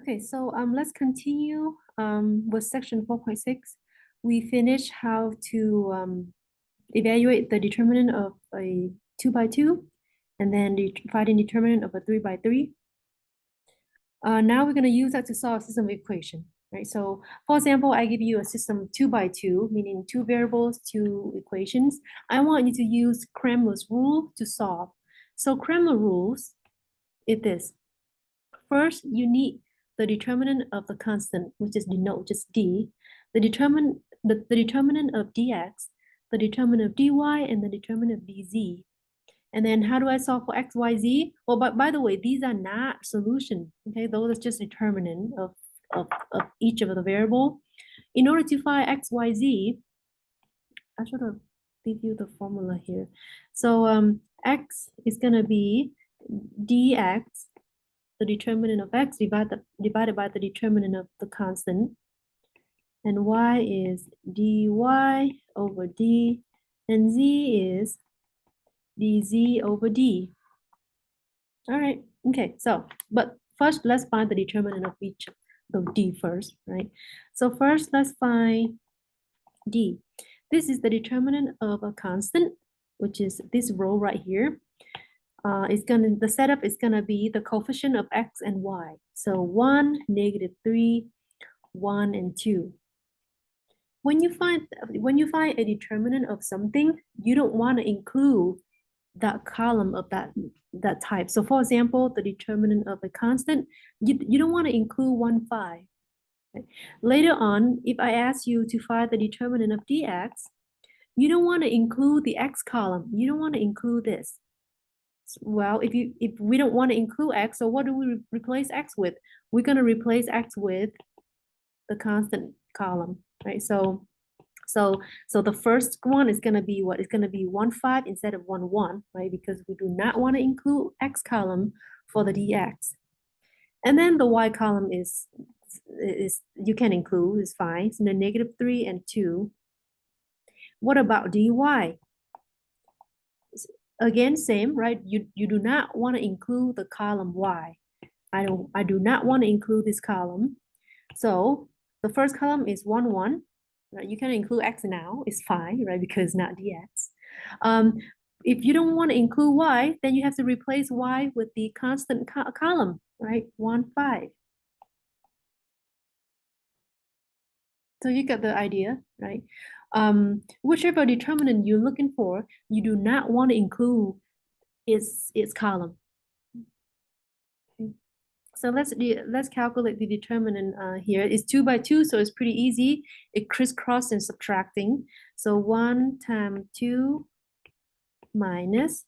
Okay, so let's continue with section 4.6. We finished how to evaluate the determinant of a 2x2 and then find the determinant of a 3x3. Now we're going to use that to solve a system equation, right? So for example, I give you a system 2x2, meaning two variables, two equations. I want you to use Cramer's rule to solve. So Cramer rules is this. First, you need the determinant of the constant, which is denote just d, the determinant of dx, the determinant of dy, and the determinant of dz. And then how do I solve for x, y, z? Well, by the way, these are not solution, okay? Those are just determinant of each of the variable. In order to find x, y, z, I should have give you the formula here. So x is gonna be dx, the determinant of x divided by the determinant of the constant. And y is dy over d, and z is dz over d. All right, okay, so, but first let's find the determinant of each of d first, right? So first let's find d. This is the determinant of a constant, which is this row right here. The setup is gonna be the coefficient of x and y. So 1, -3, 1, and 2. When you find a determinant of something, you don't want to include that column of that type. So for example, the determinant of a constant, you don't want to include 1, 5. Right? Later on, if I ask you to find the determinant of dx, you don't want to include the x column. You don't want to include this. Well, if we don't want to include x, so what do we replace x with? We're going to replace x with the constant column, right? So the first one is going to be what? It's going to be 1, 5 instead of 1, 1, right? Because we do not want to include x column for the dx. And then the y column is you can include, is fine. So the -3 and 2. What about dy? Again, same, right? You do not want to include the column y. I do not want to include this column. So the first column is 1, 1. Right? You can include x now, it's fine, right? Because it's not dx. If you don't want to include y, then you have to replace y with the constant column, right? 1, 5. So you get the idea, right? Whichever determinant you're looking for, you do not want to include its column. Okay. So let's calculate the determinant here. It's 2 by 2, so it's pretty easy. It crisscross and subtracting. So 1 times 2 minus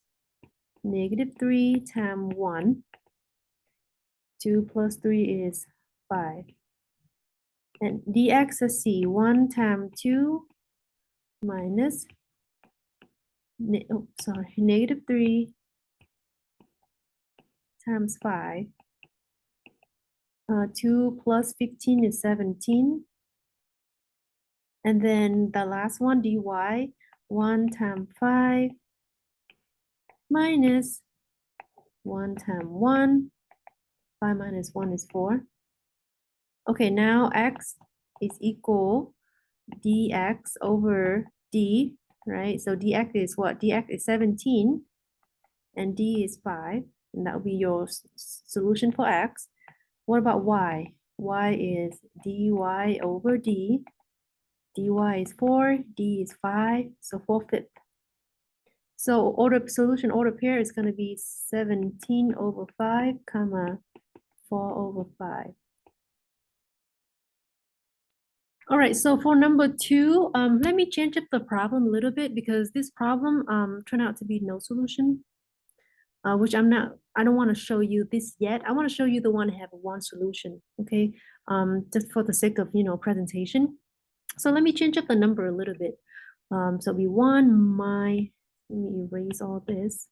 -3 times 1. 2 plus 3 is 5. And dx, let's see, 1 times 2 minus, -3 times 5. 2 plus 15 is 17. And then the last one, dy, 1 times 5 minus 1 times 1. 5 minus 1 is 4. Okay, now x is equal dx over d, right? So dx is what? dx is 17 and d is 5. And that will be your solution for x. What about y? Y is dy over d. dy is 4, d is 5, so 4/5. So solution order pair is going to be 17 over 5, comma 4 over 5. All right, so for number 2, let me change up the problem a little bit because this problem turned out to be no solution, which I don't want to show you this yet. I want to show you the one that have one solution, okay? Just for the sake of, presentation. So let me change up the number a little bit. So we want let me erase all this.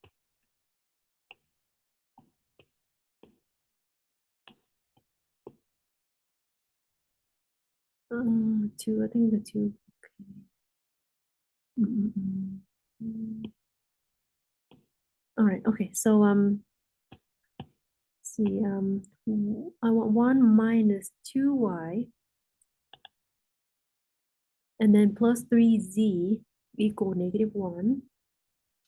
Two, I think the 2, okay. All right, okay, so see, I want 1 minus 2y, and then plus 3z equal negative 1,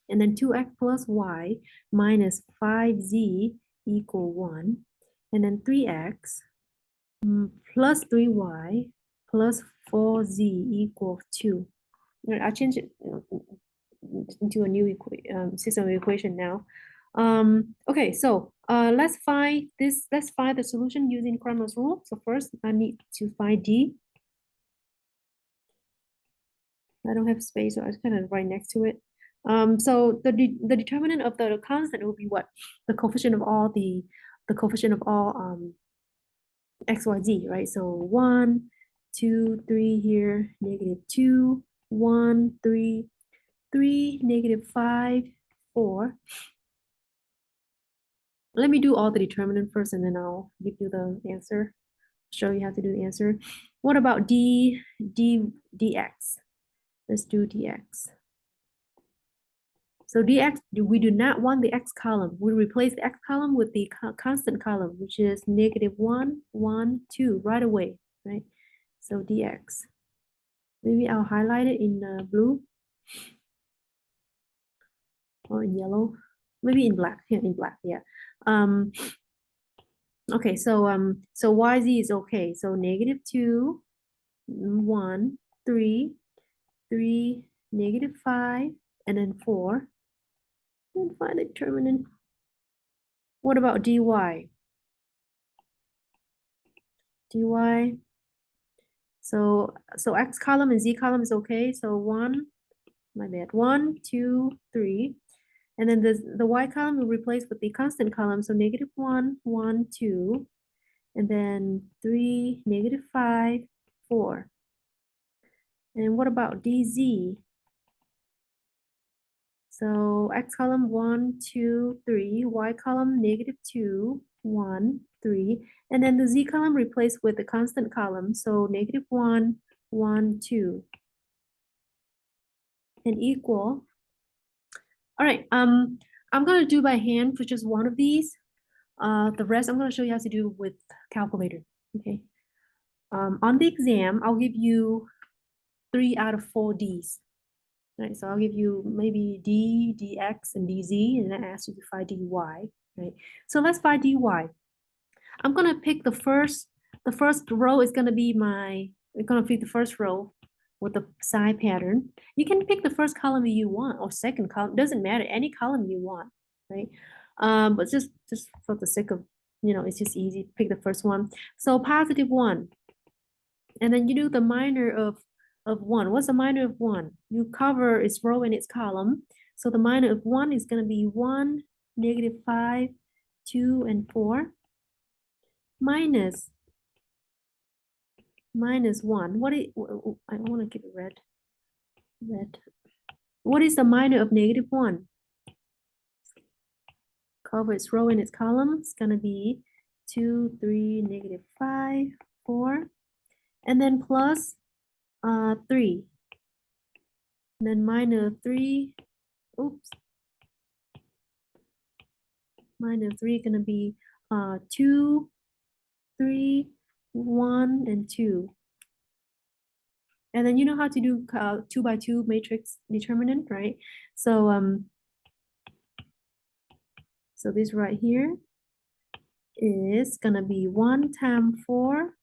and then 2x plus y minus 5z equal 1, and then 3x plus 3y plus 4z equals 2. I change it into a new system of equation now. Okay, so let's find the solution using Cramer's rule. So first I need to find d. I don't have space, so I just kind of right next to it. So the determinant of the constant will be what? The coefficient of all x, y, z, right? So 1, 2, 3 here, negative 2, 1, 3, 3, negative 5, 4. Let me do all the determinant first, and then I'll give you the answer. Show you how to do the answer. What about dx? Let's do dx. So dx, we do not want the x column. We replace the x column with the constant column, which is negative 1, 1, 2, right away, right? So dx. Maybe I'll highlight it in blue or in yellow. Maybe in black. Yeah, in black. Yeah. Okay. So yz is okay. So negative 2, 1, 3, 3, negative 5, and then 4. And find the determinant. What about dy? dy. So x column and z column is okay. So 1, my bad. 1, 2, 3. And then the y column will replace with the constant column. So negative 1, 1, 2. And then 3, negative 5, 4. And what about dz? So x column 1, 2, 3, y column negative 2, 1, 3, and then the z column replaced with the constant column. So negative 1, 1, 2, and equal. All right, I'm gonna do by hand for just one of these. The rest I'm gonna show you how to do with calculator. Okay. On the exam, I'll give you 3 out of 4 D's. Right, so I'll give you maybe d, dx, and dz, and then I ask you to find dy, right? So let's find dy. I'm gonna pick the first row is gonna be we're gonna pick the first row with the psi pattern. You can pick the first column you want, or second column, doesn't matter, any column you want, right? But just for the sake of, it's just easy, pick the first one. So positive 1. And then you do the minor of 1. What's the minor of 1? You cover its row and its column. So the minor of 1 is going to be 1, negative 5, 2, and 4. Minus 1. I want to keep it red. What is the minor of negative 1? Cover its row and its column. It's going to be 2, 3, negative 5, 4. And then plus 3. And then minus 3, oops. Minus 3 gonna be 2, 3, 1, and 2. And then you know how to do 2 by 2 matrix determinant, right? So so this right here is gonna be 1 times 4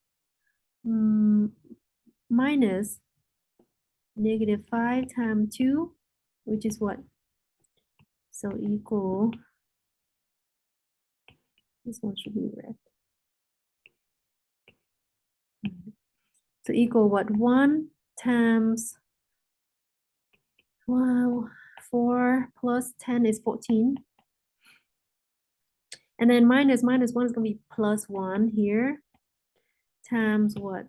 minus negative 5 times 2, which is what? So equal, this one should be red. So equal what? 1 times, wow, 4 plus 10 is 14. And then minus 1 is going to be plus 1 here times what?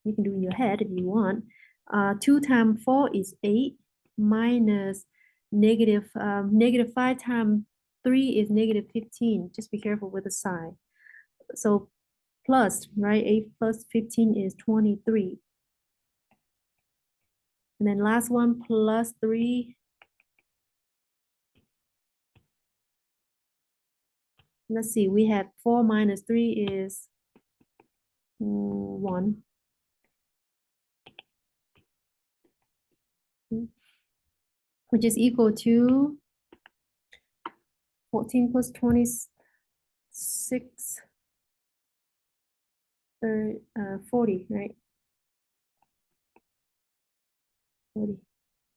You can do in your head if you want. 2 times 4 is 8 minus negative 5 times 3 is negative 15. Just be careful with the sign. So plus, right? 8 plus 15 is 23. And then last one, plus 3 let's see, we have 4 minus 3 is 1. Which is equal to 14 plus 26, 40, right? 40.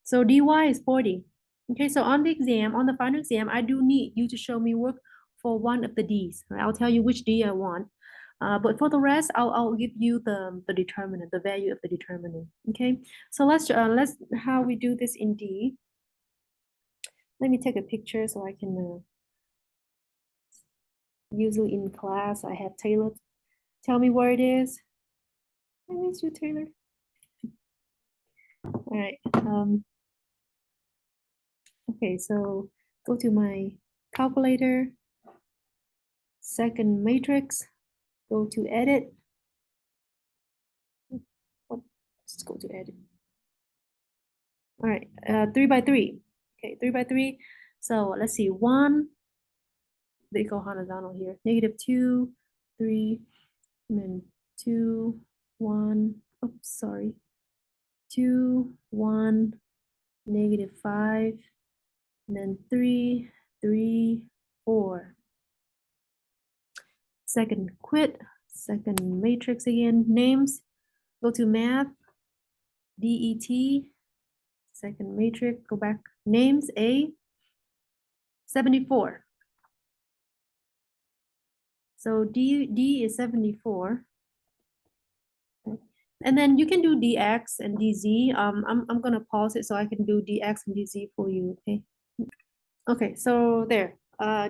So dy is 40. Okay, so on the exam, on the final exam, I do need you to show me work for one of the d's. I'll tell you which d I want. But for the rest, I'll give you the determinant, the value of the determinant. Okay, so let's how we do this in D. Let me take a picture so I can. Usually in class, I have Taylor tell me where it is. I miss you, Taylor. All right. Okay, so go to my calculator, second matrix, go to edit. Let's go to edit. All right, 3 by 3. Okay, 3 by 3. So let's see, 1, they go horizontal here, -2, 3, and then 2, 1, oops, sorry, 2, 1, -5, and then 3, 3, 4. Second quit, second matrix again, names, go to math, DET, second matrix, go back, names, A, 74. So D is 74. And then you can do dx and dz. I'm gonna pause it so I can do dx and dz for you, okay? Okay, so there.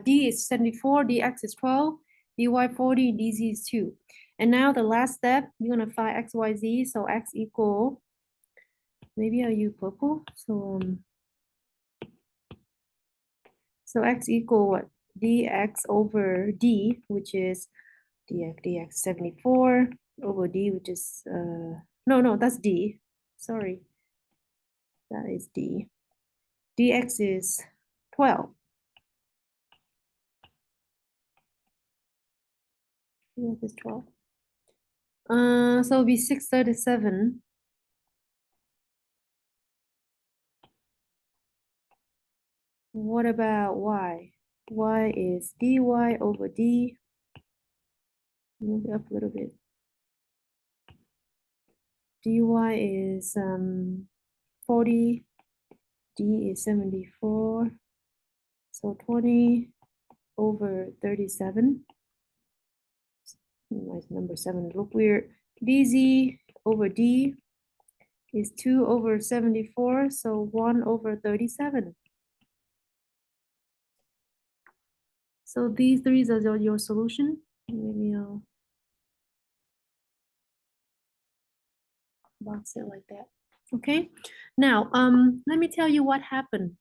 D is 74, dx is 12, dy 40, dz is 2. And now the last step, you're gonna find x, y, z. So x equal, maybe I use purple. So x equal what? Dx over d, which is dx 74 over d, which is no, that's d. Sorry, that is d. Dx is 12. Dx is 12. So it'll be 637. What about y? Y is dy over d. Move it up a little bit. Dy is 40. D is 74. So 20 over 37. Nice number 7 look weird. Dz over d is 2 over 74. So 1 over 37. So these three are your solution. Maybe I'll box it like that. Okay. Now, let me tell you what happened.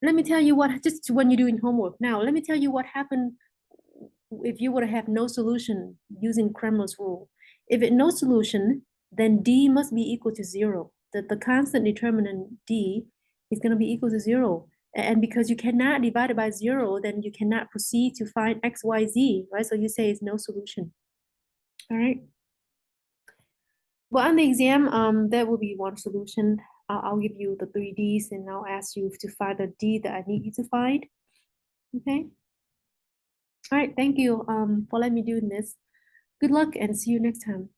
Let me tell you what, just when you're doing homework. Now, let me tell you what happened if you would have no solution using Cramer's rule. If it no solution, then D must be equal to 0. The constant determinant D is going to be equal to 0. And because you cannot divide it by 0, then you cannot proceed to find x, y, z, right? So you say it's no solution. All right. Well, on the exam, there will be one solution. I'll give you the 3 Ds and I'll ask you to find the D that I need you to find. Okay. All right. Thank you for letting me do this. Good luck and see you next time.